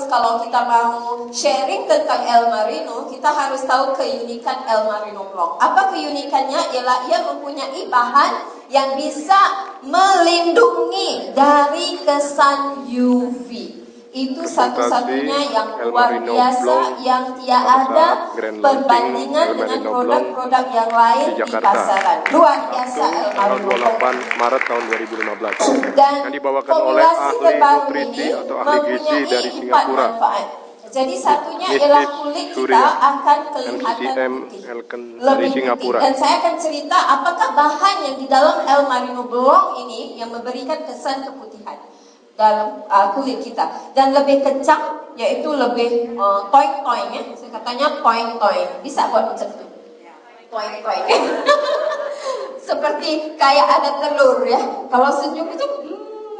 Kalau kita mau sharing tentang El Marino, kita harus tahu keunikan El Marino Blanc. Apa keunikannya? Ialah ia mempunyai bahan yang bisa melindungi dari kesan UV. Itu satu-satunya yang luar biasa, yang tiada perbandingan dengan produk-produk yang lain di pasaran. Luar biasa El Marino Blanc. Maret tahun 2015. Dan yang dibawakan oleh ahli nutrisi atau ahli gizi dari Singapura. Jadi satunya ialah kulit kita akan kelihatan putih lebih putih. Dan saya akan cerita apakah bahan yang di dalam El Marino Blanc ini yang memberikan kesan keputihan dalam kulit kita. Dan lebih kencang, yaitu lebih toing-toing ya. Saya katanya toing-toing. Bisa buat macam itu. Toing-toing. Seperti kayak ada telur ya. Kalau senyum itu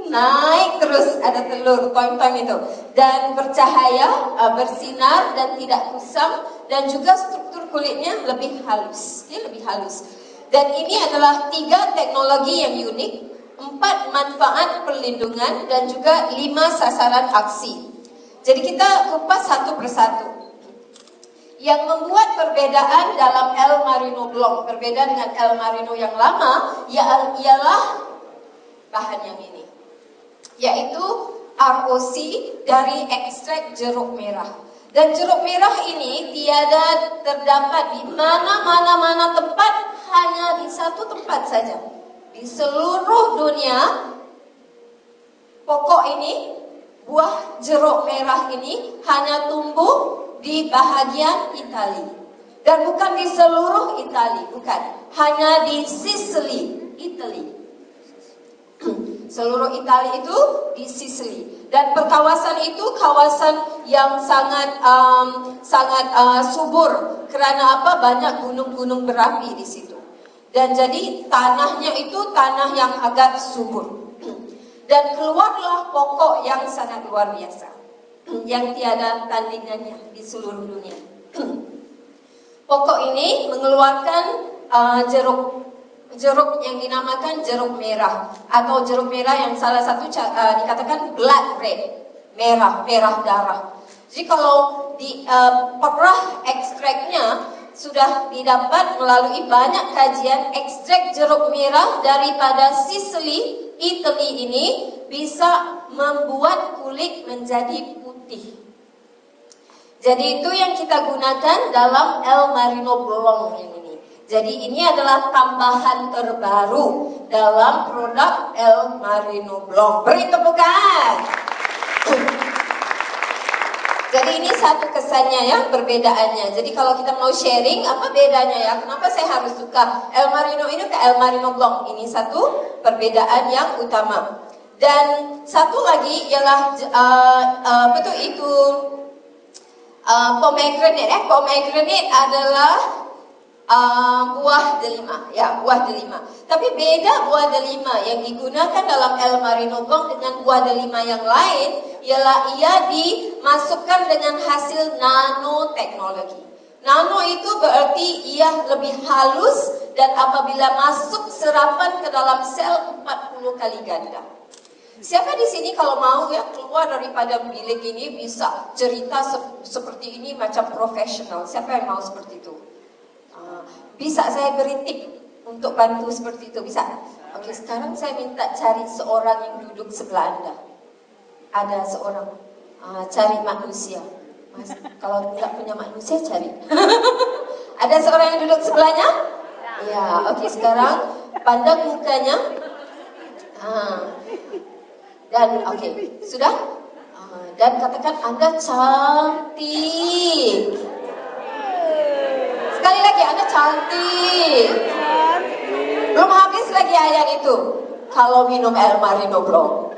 naik terus, ada telur, toing-toing itu. Dan bercahaya, bersinar dan tidak kusam. Dan juga struktur kulitnya lebih halus. Dia lebih halus. Dan ini adalah 3 teknologi yang unik, 4 manfaat perlindungan, dan juga 5 sasaran aksi. Jadi kita kupas satu persatu. Yang membuat perbedaan dalam El Marino Blanc, berbeda dengan El Marino yang lama, ialah bahan yang ini, yaitu ROC dari ekstrak jeruk merah. Dan jeruk merah ini tiada terdapat di mana-mana tempat, hanya di satu tempat saja. Di seluruh dunia, pokok ini, buah jeruk merah ini hanya tumbuh di bahagian Itali. Dan bukan di seluruh Itali, bukan. Hanya di Sicily, Italy. Seluruh Italia itu di Sicily. Dan perkawasan itu kawasan yang sangat subur. Karena apa? Banyak gunung-gunung berapi di situ. Dan jadi tanahnya itu tanah yang agak subur. Dan keluarlah pokok yang sangat luar biasa, yang tiada tandingannya di seluruh dunia. Pokok ini mengeluarkan jeruk yang dinamakan jeruk merah, atau jeruk merah yang salah satu dikatakan blood red, merah darah. Jadi kalau di perah ekstraknya sudah didapat melalui banyak kajian, ekstrak jeruk merah daripada Sicily, Italy ini bisa membuat kulit menjadi putih. Jadi itu yang kita gunakan dalam El Marino Blanc ini. Jadi ini adalah tambahan terbaru dalam produk El Marino Blanc. Beri tepukan. Jadi ini satu kesannya ya, perbedaannya. Jadi kalau kita mau sharing, apa bedanya ya? Kenapa saya harus suka El Marino ini ke El Marino Blanc? Ini satu perbedaan yang utama. Dan satu lagi ialah pomegranate. Pomegranate adalah buah delima, ya, buah delima. Tapi beda buah delima yang digunakan dalam El Marino Blanc dengan buah delima yang lain, ialah ia dimasukkan dengan hasil nanoteknologi. Nano itu berarti ia lebih halus, dan apabila masuk serapan ke dalam sel 40 kali ganda. Siapa di sini kalau mau ya keluar daripada bilik ini bisa cerita seperti ini macam profesional? Siapa yang mau seperti itu? Bisa saya beri tip untuk bantu seperti itu? Bisa? Oke, sekarang saya minta cari seorang yang duduk sebelah Anda. Ada seorang, cari manusia. Mas, kalau tidak punya manusia, cari. Ada seorang yang duduk sebelahnya? Ya, oke, sekarang pandang mukanya. Dan oke, sudah? Dan katakan Anda cantik. Sekali lagi, Anda cantik. Belum habis lagi ayat itu. Kalau minum El Marino Blanc.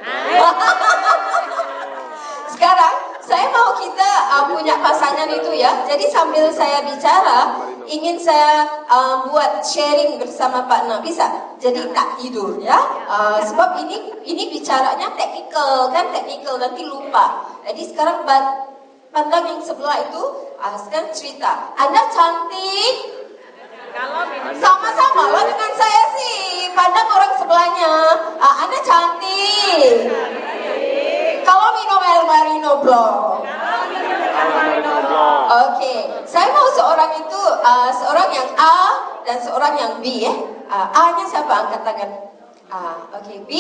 Sekarang, saya mau kita punya pasangan itu ya. Jadi sambil saya bicara, ingin saya buat sharing bersama Pak Na. Bisa? Jadi tak tidur ya. Sebab ini bicaranya teknikal kan, teknikal nanti lupa. Jadi sekarang pandang yang sebelah itu, sekarang cerita. Anda cantik. Sama-sama lah dengan saya sih. Pandang orang sebelahnya. Anda cantik. Kalau minum El Marino Blanc? Oke, saya mau seorang itu, seorang yang A dan seorang yang B ya. A-nya siapa? Angkat tangan. Oke, B.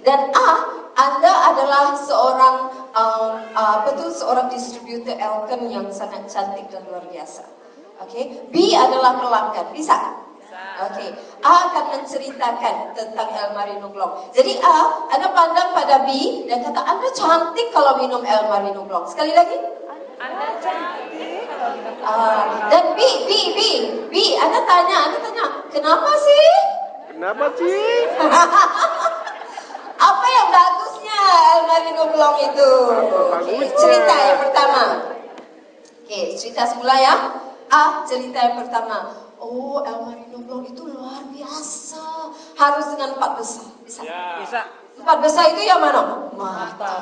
Dan A, Anda adalah seorang seorang distributor Elkan yang sangat cantik dan luar biasa. Oke, B adalah pelanggan. Bisa? Oke, A akan menceritakan tentang El Marino Blanc. Jadi A, Anda pandang pada B dan kata Anda cantik kalau minum El Marino Blanc. Sekali lagi. Anda cantik. Dan B, Anda tanya, kenapa sih? Kenapa sih? Apa yang bagusnya El Marino Blanc itu? Oke, cerita yang pertama. Oke, cerita semula ya. Cerita yang pertama. Oh, El Marino Blanc itu luar biasa. Harus dengan 4 besar. Bisa? Ya. Bisa. 4 besar itu yang mana? Mata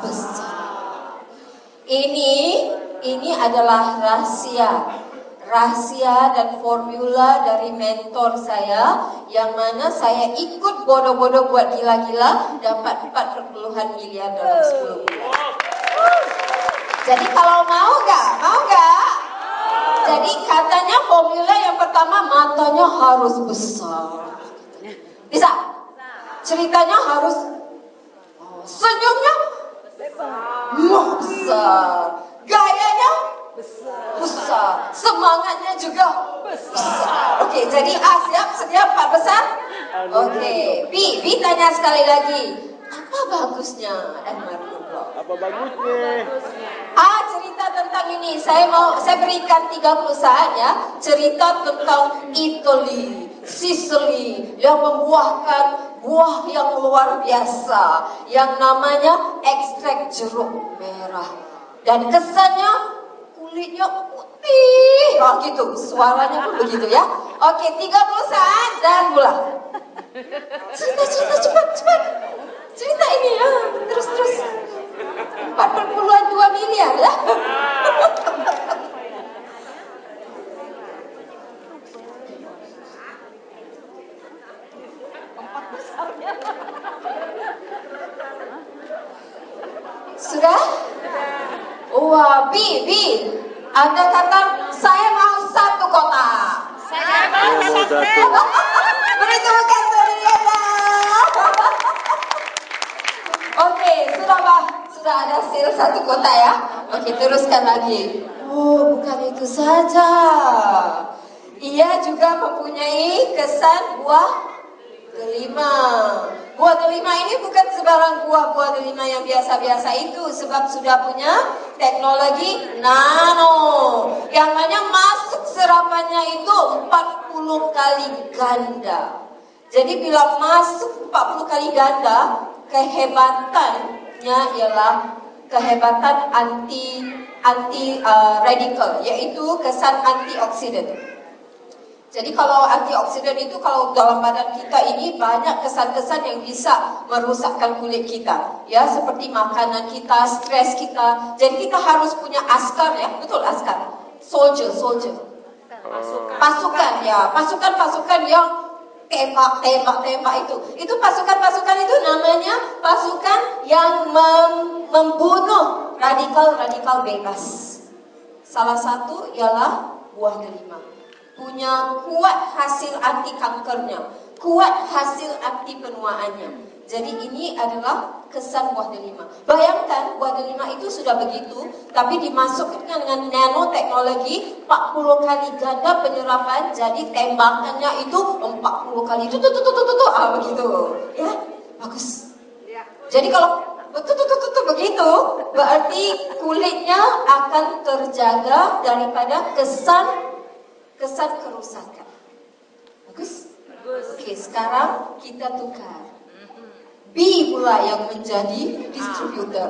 besar. Ini adalah rahasia dan formula dari mentor saya, yang mana saya ikut bodoh-bodoh buat gila-gila dapat 4,1 miliar dalam 10 bulan. Jadi kalau mau nggak? Jadi katanya formula yang pertama, matanya harus besar. Bisa? Ceritanya harus senyumnya besar. Gayanya besar. Semangatnya juga besar. Oke, jadi A siap? Sedia 4 besar? Oke, B tanya sekali lagi. Apa bagusnya El Marino Blanc? Apa bagusnya? Cerita tentang ini. Saya berikan 3 perusahaan ya. Cerita tentang Italy, Sicily yang membuahkan buah yang luar biasa yang namanya ekstrak jeruk merah. Dan kesannya kulitnya putih. Gitu. Suaranya pun begitu ya. Oke, 3 perusahaan dan mulai. Cerita cepat. Cerita ini ya. Terus. 4,2 miliar ya. Sudah? Wah, B. Anda kata saya mau 1 kotak. Saya mau satu. Beri tepuk tangan Riana. Oke, sudah ada hasil 1 kotak ya. Oke, teruskan lagi. Oh, bukan itu saja. Ia juga mempunyai kesan buah delima. Buah delima ini bukan sebarang buah delima yang biasa-biasa itu, sebab sudah punya teknologi nano, yang mana masuk serapannya itu 40 kali ganda. Jadi bila masuk 40 kali ganda, kehebatannya ialah kehebatan anti radikal, yaitu kesan antioksidan. Jadi kalau antioksidan itu kalau dalam badan kita ini banyak kesan-kesan yang bisa merusakkan kulit kita, ya, seperti makanan kita, stres kita. Jadi kita harus punya askar ya, betul askar, soldier, pasukan yang tembak itu pasukan itu namanya pasukan yang membunuh radikal bebas. Salah satu ialah buah delima. Punya kuat hasil anti kankernya, kuat hasil anti penuaannya. Jadi ini adalah kesan buah delima. Bayangkan buah delima itu sudah begitu, tapi dimasukkan dengan nanoteknologi 40 kali ganda penyerapan, jadi tembakannya itu 40 kali begitu. Ya, bagus. Jadi kalau begitu, berarti kulitnya akan terjaga daripada kesan kerusakan. Bagus? Oke, sekarang kita tukar. B pula yang menjadi distributor.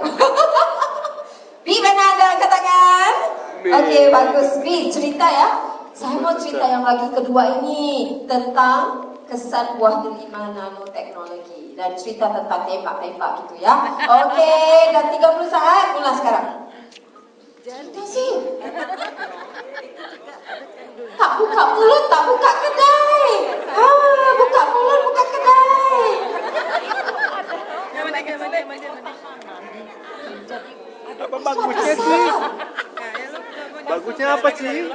B mana ada katakan? Oke, bagus. B, cerita ya. Saya mau cerita yang lagi kedua ini tentang kesan buah delima nanoteknologi dan cerita tentang tembak gitu ya. Oke, dan 30 saat mulai sekarang. Cerita sih. Tak buka mulut, tak buka kedai. Buka mulut, buka kedai. Apa bagusnya sih? Bagusnya apa sih?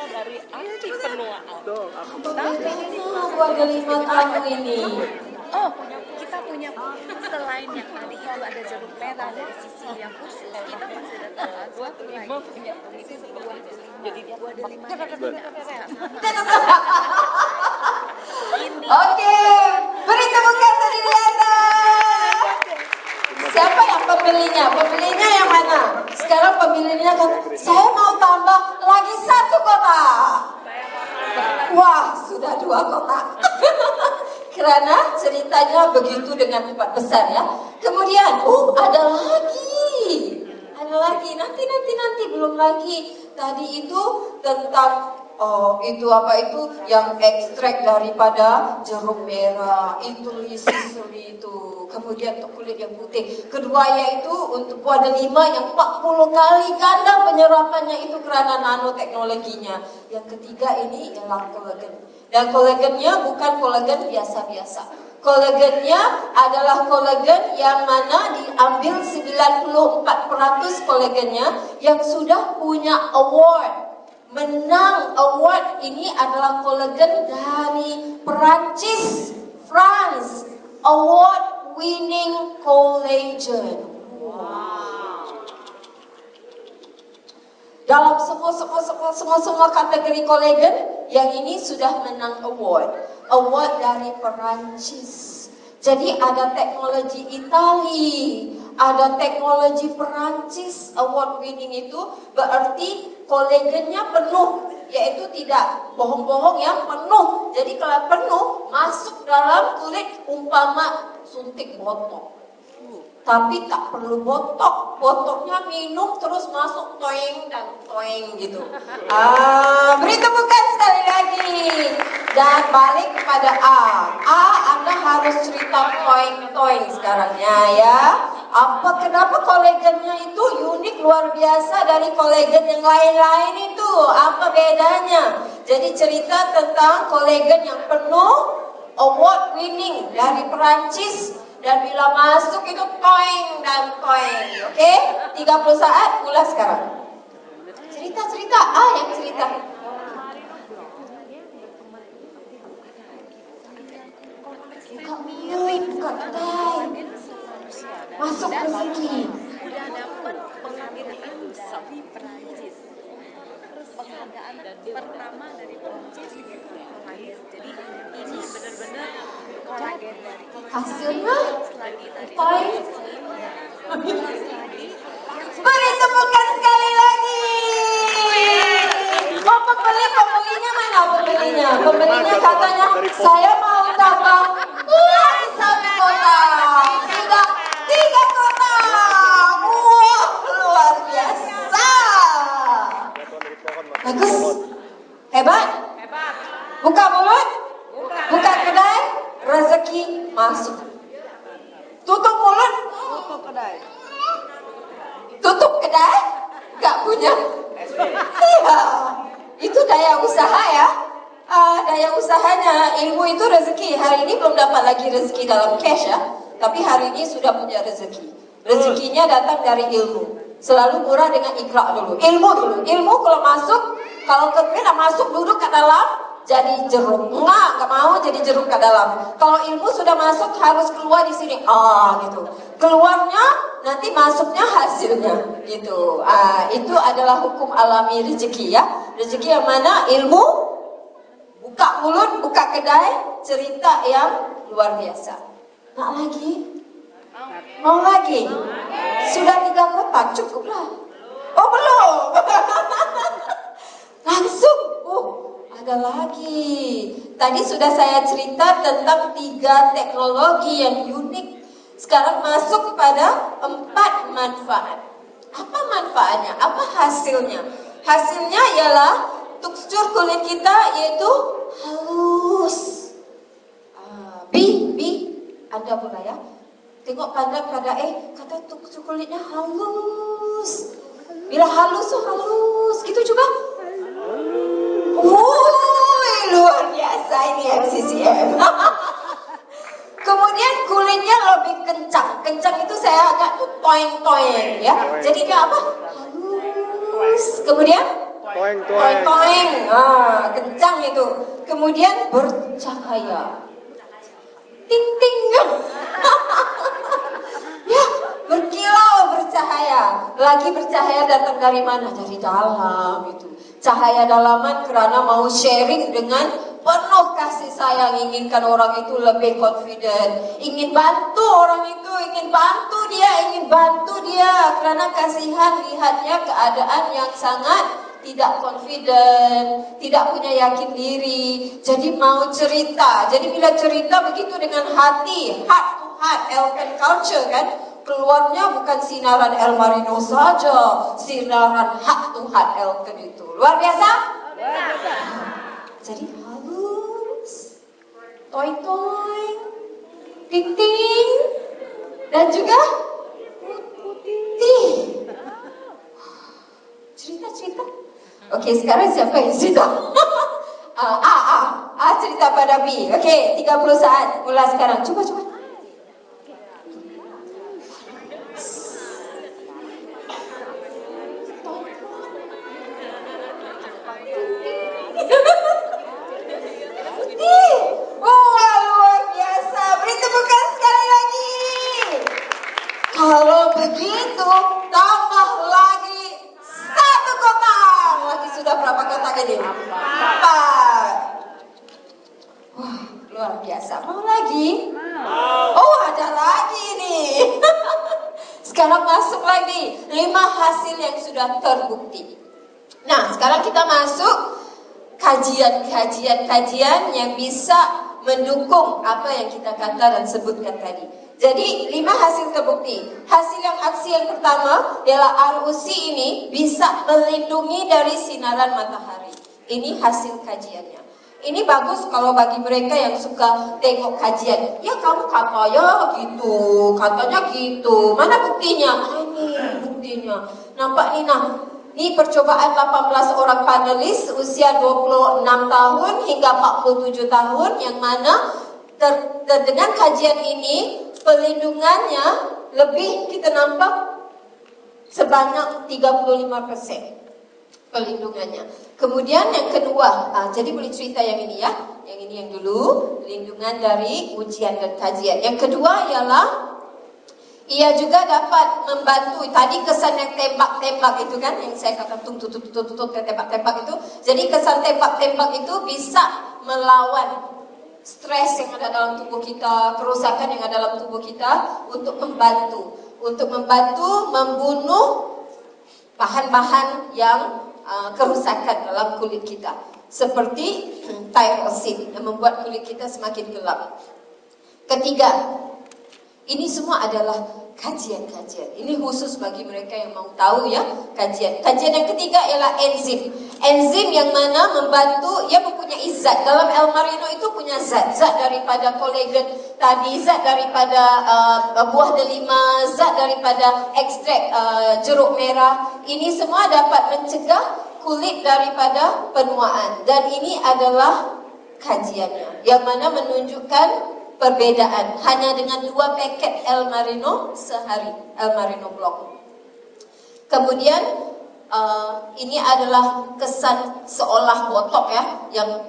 Dari anti penuaan. Tuh, aku Gua ada 5 kamu ini. Oh, kita punya selain yang tadi itu ada jeruk merah dari sisi yang khusus, kita masih ada satu lagi punya itu buah jadi buah delima ini. Oke, beri tepuk tangan tadi Liana. Siapa yang pembelinya? Pembelinya yang mana? Sekarang pembelinya kan, saya mau tambah lagi 1 kotak. Wah, sudah 2 kotak. Karena ceritanya begitu dengan 4 besar ya. Kemudian, ada lagi. Nanti belum lagi. Tadi itu tentang itu yang ekstrak daripada jeruk merah, itu sisri itu. Kemudian untuk kulit yang putih. Kedua yaitu untuk buah delima yang 40 kali ganda penyerapannya itu karena nanoteknologinya. Yang ketiga ini ialah kolagen. Dan kolagennya bukan kolagen biasa-biasa. Kolagennya adalah kolagen yang mana diambil 94% kolagennya yang sudah punya award. Menang award ini adalah kolagen dari Perancis, France, award winning collagen. Dalam semua kategori kolagen yang ini sudah menang award dari Perancis. Jadi ada teknologi Itali, ada teknologi Perancis, award winning itu berarti kolagennya penuh, yaitu tidak bohong-bohong ya, penuh. Jadi kalau penuh masuk dalam kulit umpama suntik botok. Tapi tak perlu botoknya minum terus masuk toeng dan toeng gitu. Beri tepukan sekali lagi. Dan balik kepada A. Anda harus cerita toeng sekarangnya ya. Kenapa kolagennya itu unik luar biasa dari kolagen yang lain-lain itu? Apa bedanya? Jadi cerita tentang kolagen yang penuh, award winning dari Perancis. Dan bila masuk itu toeng dan toeng. Oke? 30 saat mulai sekarang. Cerita yang cerita. Buka mulut, buka kedai. Masuk rezeki. Udah dapat penghargaan dari Perancis. Terus penghargaan pertama dari Perancis lahir. Jadi ini benar-benar kolagen dari Hasilnya lagi tadi. toeng. Beri tepukan sekali lagi. Pembelinya mana pembelinya? Pembelinya katanya saya mau tambah lagi 1 kotak. Sudah 3 kotak. Wah, luar biasa. Bagus. Hebat. Buka mulut. Buka kedai. Rezeki masuk. Tutup mulut. Tutup kedai. Gak punya. Iya. Itu daya usaha ya. Daya usahanya, ilmu itu rezeki. Hari ini belum dapat lagi rezeki dalam cash ya. Tapi hari ini sudah punya rezeki. Rezekinya datang dari ilmu. Selalu murah dengan ikrar dulu. Ilmu kalau masuk, kalau kita masuk duduk ke dalam, jadi jeruk. Enggak mau jadi jeruk ke dalam. Kalau ilmu sudah masuk harus keluar di sini. Gitu. Keluarnya nanti masuknya hasilnya gitu. Itu adalah hukum alami rezeki ya. Rezeki yang mana ilmu, buka mulut, buka kedai, cerita yang luar biasa. Nak lagi? Mau lagi? Sudah 3 kotak, cukuplah. Oh belum. Langsung. Ada lagi. Tadi sudah saya cerita tentang 3 teknologi yang unik. Sekarang masuk kepada 4 manfaat. Apa manfaatnya? Apa hasilnya? Hasilnya ialah tekstur kulit kita yaitu halus. Anda boleh ya. Tengok pandang pada kata tekstur kulitnya halus. Bila halus tuh halus, gitu juga. Luar biasa ini MCCM. Kemudian kulit kulitnya lebih kencang. Kencang itu saya agak tuh toeng-toeng ya. Jadi dia apa? Halus. Kemudian toeng-toeng. Kencang itu. Kemudian bercahaya. Ting-ting. Ya, berkilau, bercahaya. Lagi bercahaya datang dari mana? Dari dalam itu. Cahaya dalaman karena mau sharing dengan penuh kasih sayang, inginkan orang itu lebih confident, ingin bantu orang itu, ingin bantu dia karena kasihan lihatnya keadaan yang sangat tidak confident, tidak punya yakin diri, jadi mau cerita. Jadi bila cerita begitu dengan hati, heart to heart, Elkan culture kan, keluarnya bukan sinaran El Marino saja, sinaran heart to heart Elkan itu. Luar biasa? Jadi halus, toy-toy, ting-ting, dan juga putih. Cerita-cerita. Oke, sekarang siapa yang cerita? Cerita pada B. Oke, 30 saat. Mulai sekarang. Coba. Wah, luar biasa. Beri tepukan sekali lagi. Kalau begitu, tambah lagi 1 kotak. Lagi sudah berapa kotak ini? 4. Wah, luar biasa. Mau lagi? Oh, ada lagi nih. Sekarang masuk lagi 5 hasil yang sudah terbukti. Nah, sekarang kita masuk kajian yang bisa mendukung apa yang kita kata dan sebutkan tadi. Jadi 5 hasil terbukti. Aksi yang pertama ialah ROC ini bisa melindungi dari sinaran matahari. Ini hasil kajiannya. Ini bagus kalau bagi mereka yang suka tengok kajian. Ya kamu katanya gitu. Mana buktinya? Ini buktinya. Nampak nih Ini percobaan 18 orang panelis usia 26 tahun hingga 47 tahun yang mana dengan kajian ini pelindungannya lebih kita nampak sebanyak 35% pelindungannya. Kemudian yang kedua, jadi boleh cerita yang ini ya. Yang ini yang dulu, pelindungan dari ujian dan kajian. Yang kedua ialah ia juga dapat membantu. Tadi kesan yang tembak-tembak itu kan, yang saya kata tembak-tembak itu. Jadi kesan tembak-tembak itu bisa melawan stres yang ada dalam tubuh kita, kerusakan yang ada dalam tubuh kita untuk membantu membunuh bahan-bahan yang kerusakan dalam kulit kita. Seperti tyrosin yang membuat kulit kita semakin gelap. Ketiga, ini semua adalah kajian-kajian. Ini khusus bagi mereka yang mau tahu ya, kajian. Kajian yang ketiga ialah enzim. Enzim yang mana membantu, ia mempunyai zat. Dalam El Marino itu punya zat daripada kolagen tadi, zat daripada buah delima, zat daripada ekstrak jeruk merah. Ini semua dapat mencegah kulit daripada penuaan. Dan ini adalah kajiannya, yang mana menunjukkan perbedaan hanya dengan 2 paket El Marino sehari, El Marino Block. Kemudian ini adalah kesan seolah botok ya, yang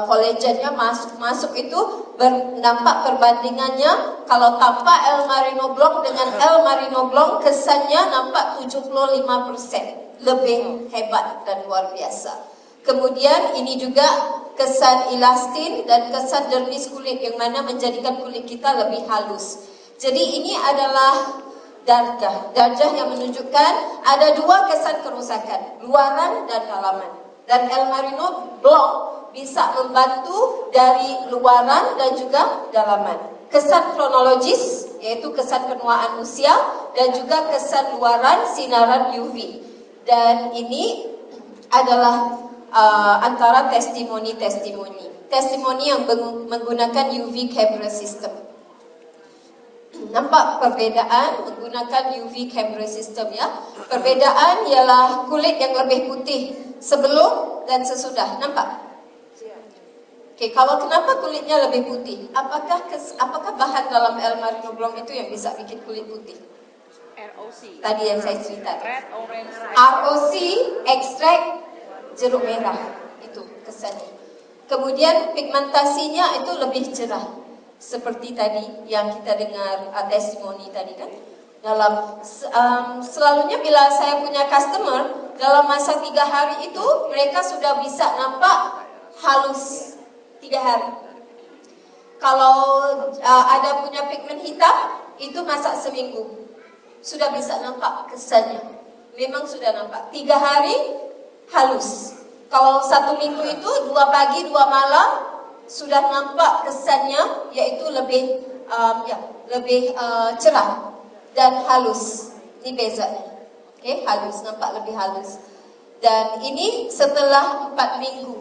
kolagennya masuk itu nampak perbandingannya. Kalau tanpa El Marino Block dengan El Marino Block, kesannya nampak 75% lebih hebat dan luar biasa. Kemudian ini juga kesan elastin dan kesan dermis kulit yang mana menjadikan kulit kita lebih halus. Jadi ini adalah darjah yang menunjukkan ada 2 kesan kerusakan, luaran dan dalaman. Dan El Marino Block bisa membantu dari luaran dan juga dalaman. Kesan kronologis yaitu kesan penuaan usia dan juga kesan luaran sinaran UV. Dan ini adalah antara testimoni yang menggunakan UV camera system. Nampak perbedaan menggunakan UV camera system ya. Perbedaan ialah kulit yang lebih putih sebelum dan sesudah. Nampak? Oke, kalau kenapa kulitnya lebih putih? Apakah bahan dalam El Marino Blanc itu yang bisa bikin kulit putih? ROC. Tadi yang saya cerita. Red, orange, ROC, ekstrak jeruk merah, itu kesannya. Kemudian pigmentasinya itu lebih cerah, seperti tadi yang kita dengar testimoni tadi kan. Selalunya bila saya punya customer, dalam masa 3 hari itu mereka sudah bisa nampak halus 3 hari. Kalau ada punya pigmen hitam, itu masak seminggu sudah bisa nampak kesannya. Memang sudah nampak 3 hari halus. Kalau 1 minggu itu 2 pagi 2 malam sudah nampak kesannya, yaitu lebih cerah dan halus. Ini bezanya. Oke, halus, nampak lebih halus. Dan ini setelah 4 minggu.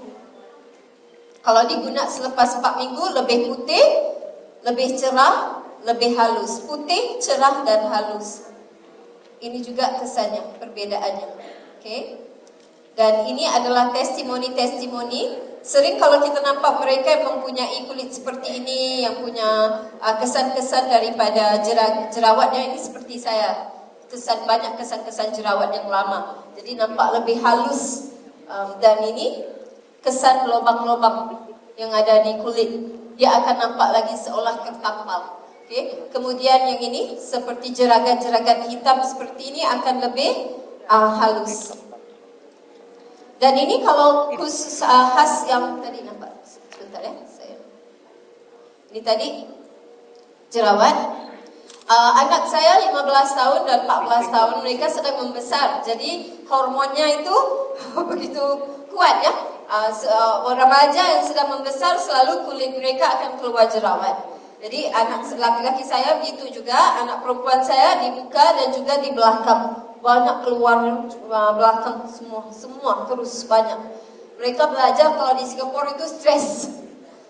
Kalau digunakan selepas 4 minggu lebih putih, lebih cerah, lebih halus. Putih, cerah dan halus. Ini juga kesannya, perbedaannya. Oke. Dan ini adalah testimoni-testimoni. Sering kalau kita nampak mereka yang mempunyai kulit seperti ini, yang punya kesan-kesan daripada jerawatnya, ini seperti saya. Banyak kesan-kesan jerawat yang lama. Jadi nampak lebih halus. Dan ini kesan lubang-lubang yang ada di kulit. Dia akan nampak lagi seolah tertampal. Okay. Kemudian yang ini seperti jeragat-jeragat hitam seperti ini akan lebih halus. Dan ini kalau khusus khas yang tadi nampak, sebentar ya saya. Ini tadi jerawat. Anak saya 15 tahun dan 14 tahun, mereka sedang membesar. Jadi hormonnya itu begitu kuat ya. Remaja yang sedang membesar selalu kulit mereka akan keluar jerawat. Jadi anak laki-laki saya begitu juga, anak perempuan saya di muka dan juga di belakang. Banyak keluar belakang semua terus banyak. Mereka belajar kalau di Singapura itu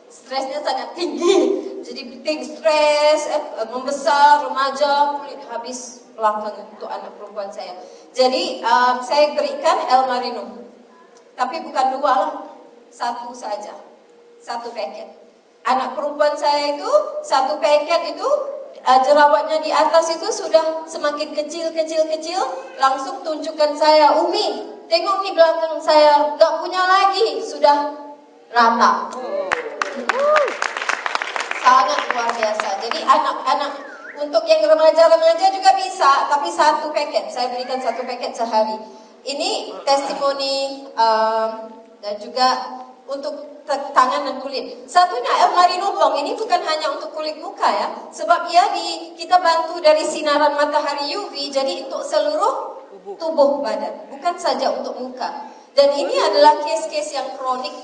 stresnya sangat tinggi. Jadi penting stres, membesar, remaja, kulit habis belakang untuk anak perempuan saya. Jadi saya berikan El Marino. Tapi bukan 2 lah, 1 saja. 1 paket. Anak perempuan saya itu 1 paket itu jerawatnya di atas itu sudah semakin kecil, langsung tunjukkan saya, Umi, tengok nih belakang saya, gak punya lagi, sudah rata. Sangat luar biasa. Jadi anak-anak, untuk yang remaja-remaja juga bisa, tapi 1 paket, saya berikan 1 paket sehari. Ini testimoni dan juga untuk tangan dan kulit. Satunya El Marino Blanc ini bukan hanya untuk kulit muka ya, sebab kita bantu dari sinaran matahari UV, jadi untuk seluruh tubuh badan, bukan saja untuk muka. Dan ini adalah case-case yang kronik,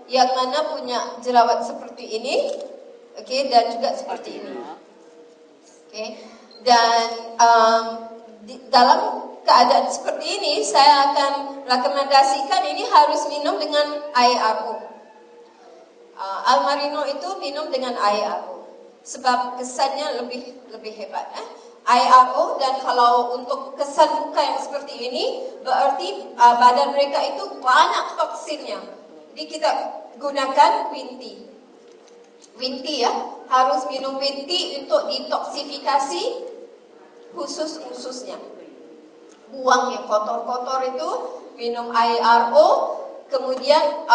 yang mana punya jerawat seperti ini, oke, dan juga seperti ini, oke. Dan dalam keadaan seperti ini, saya akan rekomendasikan ini harus minum dengan air RO. El Marino itu minum dengan air RO, sebab kesannya lebih hebat. Air RO, dan kalau untuk kesan muka yang seperti ini, berarti badan mereka itu banyak toksinnya. Jadi kita gunakan green tea. Green tea ya, harus minum green tea untuk detoksifikasi usus-ususnya. Buang yang kotor-kotor itu, minum air RO, kemudian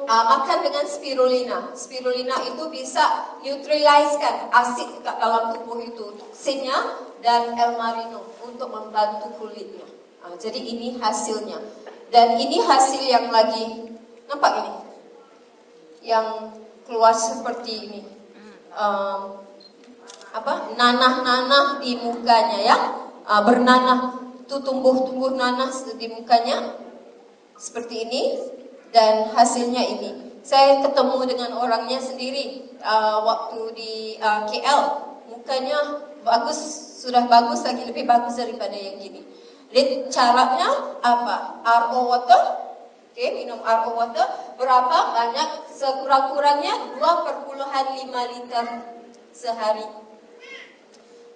makan dengan spirulina. Spirulina itu bisa neutralizekan asid dalam tubuh itu, toksinnya, dan El Marino untuk membantu kulitnya. Jadi ini hasilnya. Dan ini hasil yang lagi, nampak ini? Yang keluar seperti ini. Nanah-nanah di mukanya ya, bernanah. Itu tumbuh nanah di mukanya seperti ini, dan hasilnya ini. Saya ketemu dengan orangnya sendiri waktu di KL, mukanya bagus, sudah bagus, lagi lebih bagus daripada yang gini. Jadi caranya apa? RO water, oke, minum RO water berapa banyak? Sekurang-kurangnya 2,5 liter sehari.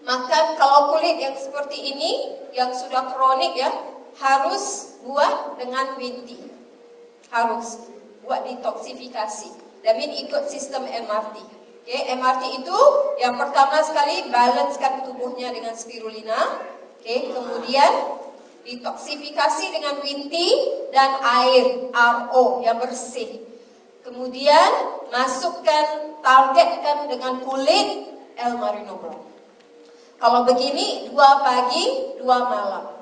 Makan kalau kulit yang seperti ini, yang sudah kronik ya, harus buat dengan green tea. harus buat detoksifikasi. That mean ikut sistem MRT. Okay, MRT itu yang pertama sekali balancekan tubuhnya dengan spirulina. Okay, kemudian detoksifikasi dengan green tea dan air RO yang bersih. Kemudian masukkan, targetkan dengan kulit El-Marino Blanc. Kalau begini 2 pagi 2 malam.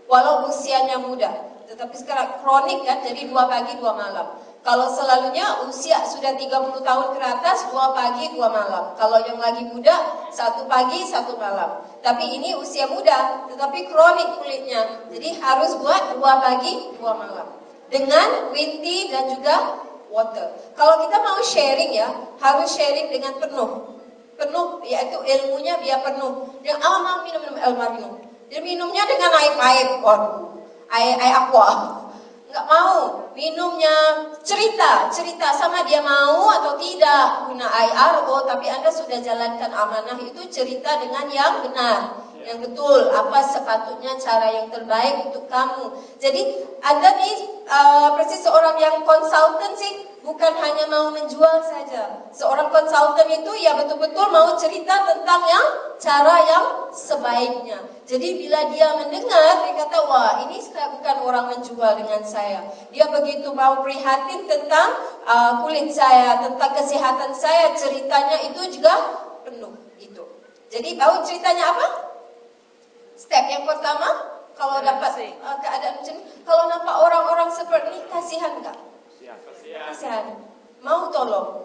Walau usianya muda, tetapi sekarang kronik kan, jadi 2 pagi 2 malam. Kalau selalunya usia sudah 30 tahun ke atas 2 pagi 2 malam. Kalau yang lagi muda 1 pagi 1 malam. Tapi ini usia muda tetapi kronik kulitnya. Jadi harus buat 2 pagi 2 malam. Dengan green tea dan juga water. Kalau kita mau sharing ya, harus sharing dengan penuh. Penuh, yaitu ilmunya biar penuh. Yang mau minum El-Marino. Dia minumnya dengan air pahit, air aqua. Nggak mau, minumnya cerita sama dia mau atau tidak guna air RO, tapi Anda sudah jalankan amanah itu, cerita dengan yang benar, yang betul, apa sepatutnya cara yang terbaik untuk kamu. Jadi Anda nih persis seorang yang konsultan sih, bukan hanya mau menjual saja. Seorang konsultan itu ya betul-betul mau cerita tentang yang cara yang sebaiknya. Jadi bila dia mendengar, dia kata, wah ini bukan orang menjual dengan saya. Dia begitu mau prihatin tentang kulit saya, tentang kesehatan saya. Ceritanya itu juga penuh gitu. Jadi tahu ceritanya apa? Step yang pertama, kalau dapat keadaan macam ni, kalau nampak orang-orang seperti ini, kasihan tak? Kasihan. Mau tolong?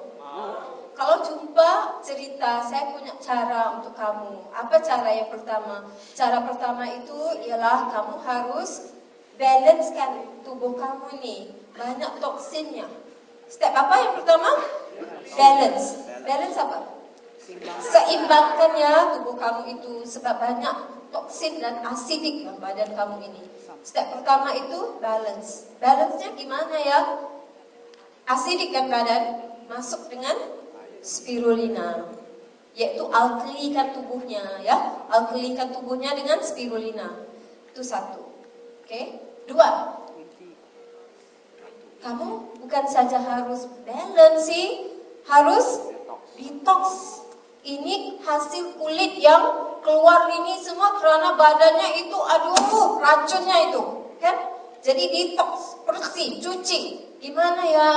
Kalau jumpa cerita, saya punya cara untuk kamu. Apa cara yang pertama? Cara pertama itu ialah kamu harus balancekan tubuh kamu nih. Banyak toksinnya. Step apa yang pertama? Balance. Balance apa? Seimbangkannya tubuh kamu itu, sebab banyak toksin dan asidik dalam badan kamu ini. Step pertama itu balance. Balance-nya gimana ya? Asidikkan badan, masuk dengan spirulina, yaitu alkalikan tubuhnya ya, alkalikan tubuhnya dengan spirulina. Itu 1. Oke? 2. Kamu bukan saja harus balance sih, harus detox. Ini hasil kulit yang keluar ini semua karena badannya itu aduh racunnya itu, kan? Jadi detox, bersih, cuci. Gimana ya?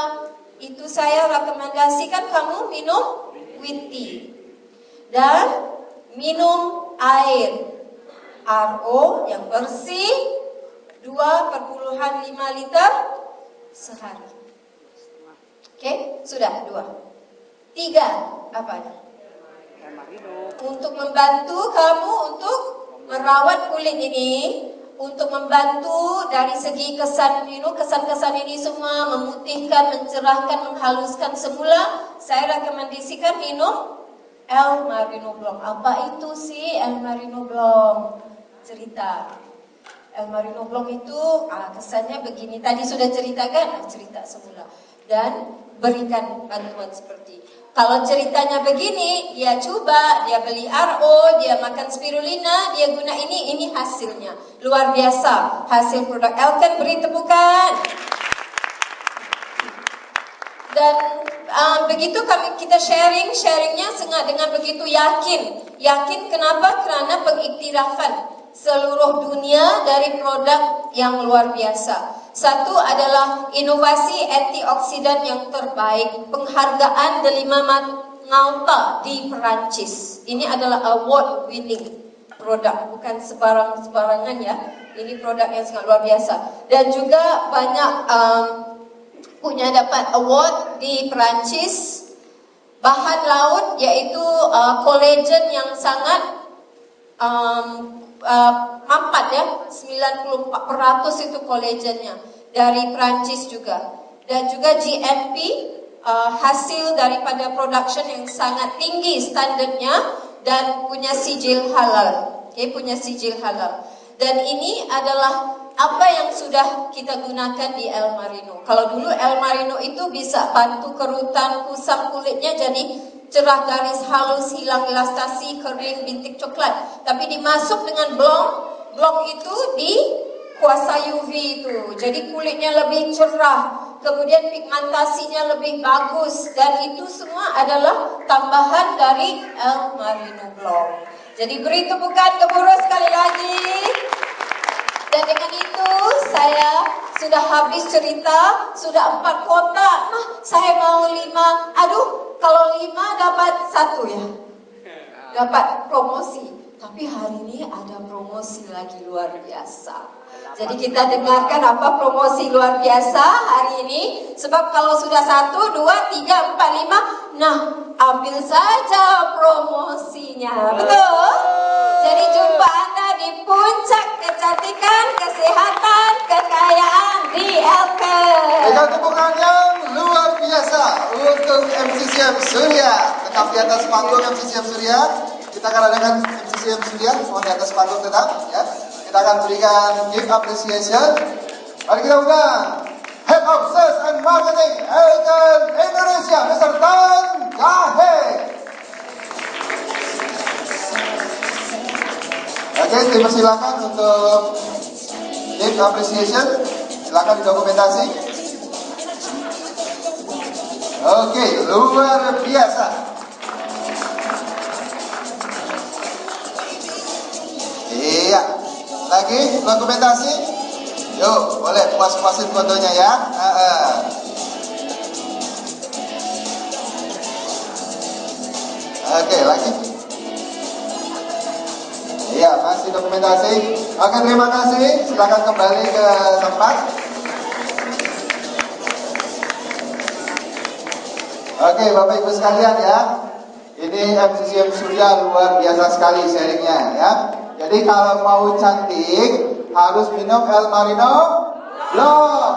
Itu saya rekomendasikan kamu minum green tea dan minum air RO yang bersih 2,5 liter sehari. Oke, sudah 2. 3 apa? Untuk membantu kamu untuk merawat kulit ini, untuk membantu dari segi kesan, kesan-kesan ini semua, memutihkan, mencerahkan, menghaluskan semula, saya rekomendasikan minum El-Marino Blanc. Apa itu sih El-Marino Blanc? Cerita. El-Marino Blanc itu kesannya begini. Tadi sudah ceritakan, cerita semula. Dan berikan bantuan seperti kalau ceritanya begini, dia coba, dia beli RO, dia makan spirulina, dia guna ini hasilnya. Luar biasa, hasil produk Elkan, beri tepukan. Dan begitu kita sharingnya dengan begitu yakin. Yakin kenapa? Karena pengiktirafan seluruh dunia dari produk yang luar biasa. 1 adalah inovasi antioksidan yang terbaik, penghargaan Delima Malta di Perancis. Ini adalah award winning produk, bukan sembarangan ya. Ini produk yang sangat luar biasa. Dan juga banyak punya dapat award di Perancis. Bahan laut yaitu kolagen yang sangat mampat ya, 94% itu kolagennya dari Prancis juga, dan juga GMP hasil daripada production yang sangat tinggi standarnya dan punya sijil halal, punya sijil halal. Dan ini adalah apa yang sudah kita gunakan di El-Marino. Kalau dulu El-Marino itu bisa bantu kerutan, kusam kulitnya jadi cerah, garis halus, hilang elastasi, kering, bintik coklat. Tapi dimasuk dengan Blanc itu di kuasa UV itu. Jadi kulitnya lebih cerah, kemudian pigmentasinya lebih bagus, dan itu semua adalah tambahan dari El Marino Glow. Jadi beri tepukan ke buruh sekali lagi. Dan dengan itu saya sudah habis cerita, sudah 4 kotak. Nah, saya mau 5. Aduh, kalau 5 dapat 1 ya. Dapat promosi. Tapi hari ini ada promosi lagi luar biasa. Jadi kita dengarkan apa promosi luar biasa hari ini. Sebab kalau sudah 1, 2, 3, 4, 5, nah ambil saja promosinya. Betul? Jadi jumpa Anda di puncak kecantikan, kesehatan, kekayaan di Elken. Dengan tepukan yang luar biasa untuk MCCM Surya. Tetap di atas panggung MCCM Surya. Kita akan adakan MCCM Surya, mohon di atas panggung tetap ya. Kita akan berikan gift appreciation. Mari kita undang Head of Sales and Marketing Elken Indonesia, Mr. Tan Jahe. Oke, dipersilakan untuk gift appreciation. Silakan didokumentasi. Oke, luar biasa. Iya, lagi dokumentasi. Yuk, boleh puas-puasin fotonya ya. Oke, lagi. Iya, masih dokumentasi. Oke, terima kasih. Silakan kembali ke tempat. Oke, Bapak Ibu sekalian ya. Ini MCCM Surya luar biasa sekali sharingnya ya. Jadi kalau mau cantik harus minum El Marino Glow.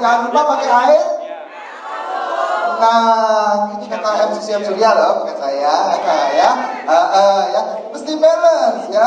Jangan lupa pakai air. Nah, ini kata MCCM Surya loh, bukan saya. Ya, ya, mesti balance ya.